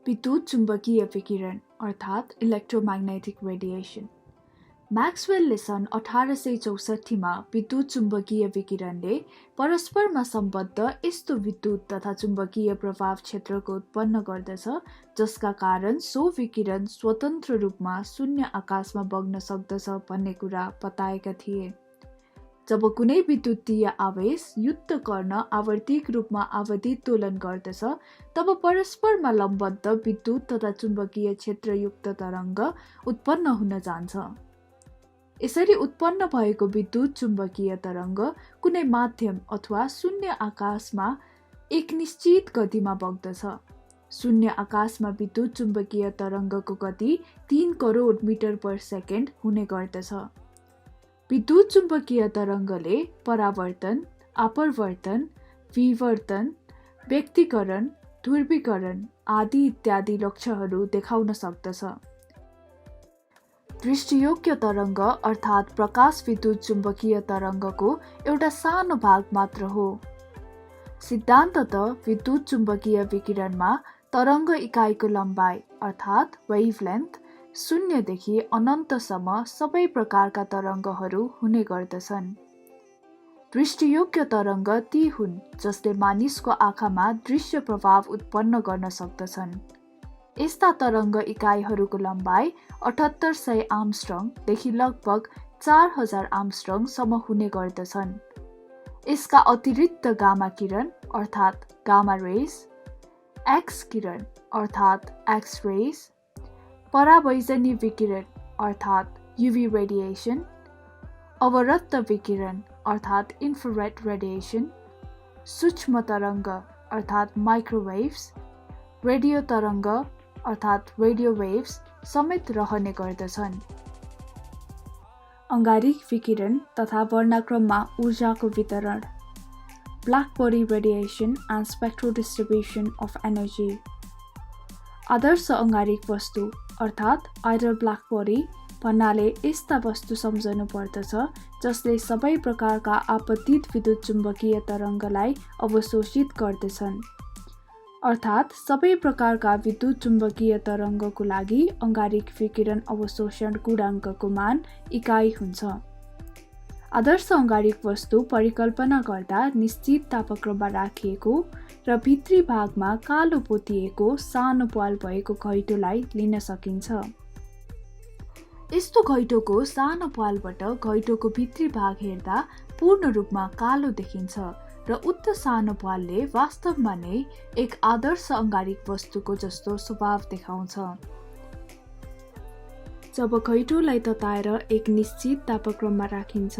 विद्युत चुम्बकीय विकिरण अर्थात् इलेक्ट्रोमैग्नेटिक रेडिएसन। मैक्सवेलले सन् 1864 मा विद्युत चुम्बकीय विकिरणले परस्परमा सम्बद्ध यस्तो विद्युत तथा चुम्बकीय प्रभाव क्षेत्रको उत्पन्न गर्दछ जसका कारण सो विकिरण स्वतन्त्र रूपमा शून्य आकाशमा बग्न सक्दछ भन्ने कुरा बताएका थिए। जब कुनै विद्युतीय आवेश युद्ध गर्न आवर्तिक रूपमा आवर्धित दोलन गर्दछ तब परस्परमा लम्बद्ध विद्युत तथा चुम्बकीय क्षेत्रयुक्त तरङ्ग उत्पन्न हुन जान्छ। यसरी उत्पन्न भएको विद्युत चुम्बकीय तरङ्ग कुनै माध्यम अथवा शून्य आकाशमा एक निश्चित गतिमा बग्दछ। शून्य आकाशमा विद्युत चुम्बकीय तरङ्गको गति 3 करोड मिटर पर सेकेन्ड हुने गर्दछ। विद्युत चुम्बकीय तरङ्गले परावर्तन, अपवर्तन, विवर्तन, व्यक्तीकरण, ध्रुवीकरण आदि इत्यादि लक्ष्यहरू देखाउन सक्दछ। दृष्टियोग्य तरङ्ग अर्थात् प्रकाश विद्युत चुम्बकीय तरङ्गको एउटा सानो भाग मात्र हो। सिद्धान्ततः विद्युत चुम्बकीय विकिरणमा तरङ्ग इकाइको लम्बाइ अर्थात् वेभलेन्थ 0 देखि अनन्तसम्म सबै प्रकारका तरङ्गहरू हुने गर्दछन्। दृष्टियोग्य तरङ्ग ती हुन् जसले मानिसको आँखामा दृश्य प्रभाव उत्पन्न गर्न सक्दछन्। यस्ता तरङ्ग इकाइहरूको लम्बाइ 7800 आर्मस्ट्रङ देखि लगभग 4000 आर्मस्ट्रङसम्म हुने गर्दछन्। यसका अतिरिक्त गामा किरण अर्थात् गामा रेज, एक्स किरण अर्थात् एक्स रेज, परावैजनी विकिरण अर्थात् यूवी रेडिएसन, अवरक्त विकिरण अर्थात् इन्फ्रारेड रेडिएसन, सूक्ष्म तरङ्ग अर्थात् माइक्रोवेव्स, रेडियो तरङ्ग अर्थात् रेडियो वेव्स समेत रहने गर्दछन्। अंगारिक विकिरण तथा वर्णाक्रममा ऊर्जाको वितरण, black body radiation and spectral distribution of energy. आदर्श अंगारिक वस्तु अर्थात् आइडल ब्ल्याक बडी भन्नाले यस्ता वस्तु सम्झनु पर्दछ जसले सबै प्रकारका आपतित विद्युत चुम्बकीय तरङ्गलाई अवशोषित गर्दछन्। अर्थात् सबै प्रकारका विद्युत चुम्बकीय तरङ्गको लागि अंगारिक विकिरण अवशोषण गुणाङ्कको मान इकाइ हुन्छ। आदर्श अंगारिक वस्तु परिकल्पना गर्दा निश्चित तापक्रममा राखिएको र भित्री भागमा कालो पोतिएको सानो प्वाल भएको घैटोलाई लिन सकिन्छ। यस्तो घैटोको सानो प्वालबाट घैटोको भित्री भाग हेर्दा पूर्ण रूपमा कालो देखिन्छ र उक्त सानो प्वालले वास्तवमा नै एक आदर्श अंगारिक वस्तुको जस्तो स्वभाव देखाउँछ। जब घैटोलाई तताएर एक निश्चित तापक्रममा राखिन्छ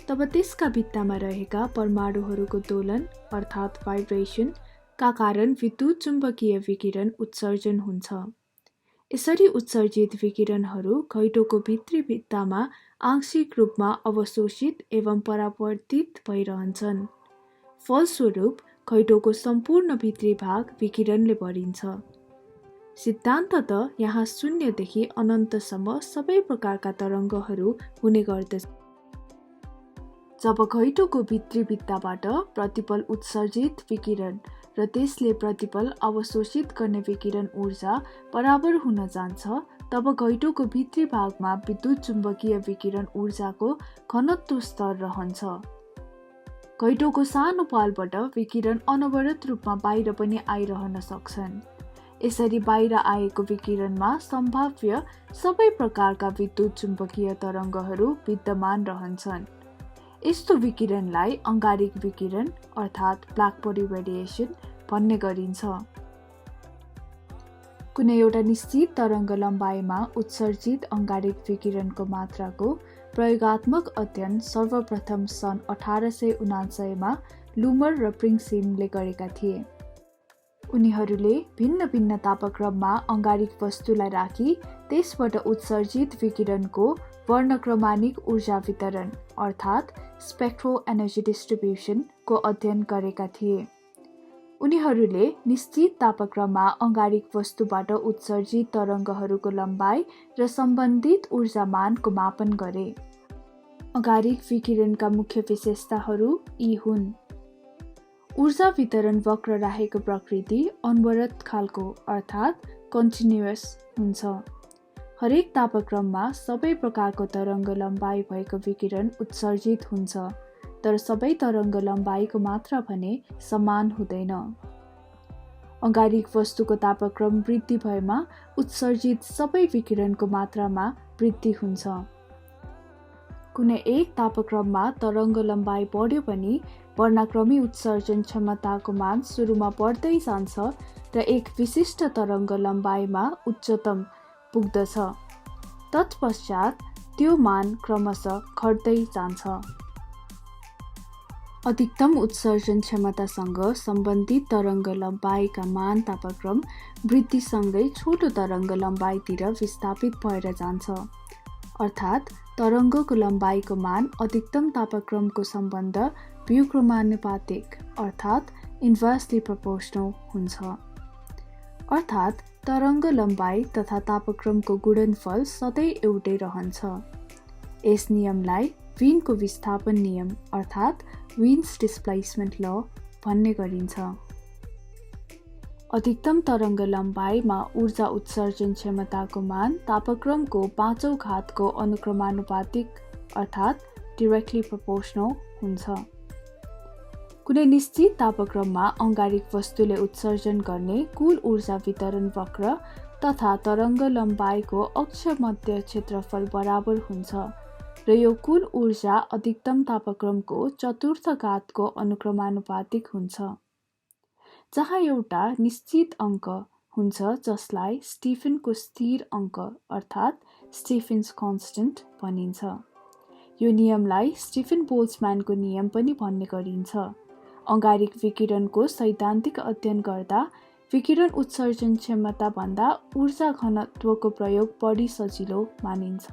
तब त्यसका भित्तामा रहेका परमाणुहरूको दोलन अर्थात् भाइब्रेसन का कारण विद्युत चुम्बकीय विकिरण उत्सर्जन हुन्छ। यसरी उत्सर्जित विकिरणहरू घैटोको भित्री भित्तामा आंशिक रूपमा अवशोषित एवं परावर्तित भइरहन्छन्। फलस्वरूप घैटोको सम्पूर्ण भित्री भाग विकिरणले भरिन्छ। सिद्धान्ततः यहाँ 0 देखि अनन्तसम्म सबै प्रकारका तरङ्गहरू हुने गर्दछ। जब घैटोको भित्री भित्ताबाट प्रतिपल उत्सर्जित विकिरण र त्यसले प्रतिपल अवशोषित गर्ने विकिरण ऊर्जा बराबर हुन जान्छ तब घैटोको भित्री भागमा विद्युत चुम्बकीय विकिरण ऊर्जाको घनत्व स्तर रहन्छ। घैटोको सानो पालबाट विकिरण अनवरत रूपमा बाहिर पनि आइरहन सक्छन्। यसरी बाहिर आएको विकिरणमा सम्भाव्य सबै प्रकारका विद्युत चुम्बकीय तरङ्गहरू विद्यमान रहन्छन्। यस्तो विकिरणलाई अंगारिक विकिरण अर्थात् ब्ल्याक बडी रेडिएसन भन्ने गरिन्छ। कुनै एउटा निश्चित तरङ्ग लम्बाइमा उत्सर्जित अंगारिक विकिरणको मात्राको प्रयोगात्मक अध्ययन सर्वप्रथम सन् 1879 मा लुमर र प्रिङ्सिमले गरेका थिए। उनीहरूले भिन्न भिन्न तापक्रममा अंगारिक वस्तुलाई राखी त्यसबाट उत्सर्जित विकिरणको वर्णक्रमानिक ऊर्जा वितरण अर्थात् स्पेक्ट्रल एनर्जी डिस्ट्रिब्युसन को अध्ययन गरेका थिए। उनीहरूले निश्चित तापक्रममा अंगारिक वस्तुबाट उत्सर्जित तरङ्गहरूको लम्बाइ र सम्बन्धित ऊर्जा मानको मापन गरे। अंगारिक विकिरणका मुख्य विशेषताहरू यी हुन्। ऊर्जा वितरण वक्र राखेको प्रकृति अनवरत खालको अर्थात् कन्टिन्युअस हुन्छ। हरेक तापक्रममा सबै प्रकारको तरङ्ग लम्बाइ भएको विकिरण उत्सर्जित हुन्छ, तर सबै तरङ्ग लम्बाइको मात्रा भने समान हुँदैन। अङ्गारिक वस्तुको तापक्रम वृद्धि भएमा उत्सर्जित सबै विकिरणको मात्रामा वृद्धि हुन्छ। कुनै एक तापक्रममा तरङ्ग लम्बाइ बढ्यो पनि वर्णाक्रमी उत्सर्जन क्षमताको मान सुरुमा बढ्दै जान्छ र एक विशिष्ट तरङ्ग लम्बाइमा उच्चतम पुग्दछ। तत्पश्चात त्यो मान क्रमशः घट्दै जान्छ। अधिकतम उत्सर्जन क्षमतासँग सम्बन्धित तरङ्ग लम्बाइका मान तापक्रम वृद्धिसँगै छोटो तरङ्ग लम्बाइतिर विस्थापित भएर जान्छ, अर्थात् तरङ्गको लम्बाइको मान अधिकतम तापक्रमको सम्बन्ध व्युक्रमानुपातिक अर्थात् इन्भर्सली प्रोपोर्सनल हुन्छ। अर्थात् तरङ्ग लम्बाइ तथा तापक्रमको गुणनफल सधैँ एउटै रहन्छ। यस नियमलाई विनको विस्थापन नियम अर्थात् विन्स डिस्प्लेसमेन्ट ल भन्ने गरिन्छ। अधिकतम तरङ्ग लम्बाइमा ऊर्जा उत्सर्जन क्षमताको मान तापक्रमको 5औं घातको अनुक्रमानुपातिक अर्थात् डिरेक्टली प्रोपोर्सनल हुन्छ। कुनै निश्चित तापक्रममा अङ्गारिक वस्तुले उत्सर्जन गर्ने कुल ऊर्जा वितरण वक्र तथा तरङ्ग लम्बाइको अक्ष मध्य क्षेत्रफल बराबर हुन्छ र यो कुल ऊर्जा अधिकतम तापक्रमको 4th घातको अनुक्रमानुपातिक हुन्छ, जहाँ एउटा निश्चित अङ्क हुन्छ जसलाई स्टिफनको स्थिर अङ्क अर्थात् स्टिफन्स कन्स्टेन्ट भनिन्छ। यो नियमलाई स्टिफन बोल्ट्जम्यानको नियम पनि भन्ने गरिन्छ। अङ्गारिक विकिरणको सैद्धान्तिक अध्ययन गर्दा विकिरण उत्सर्जन क्षमताभन्दा ऊर्जा घनत्वको प्रयोग बढी सजिलो मानिन्छ।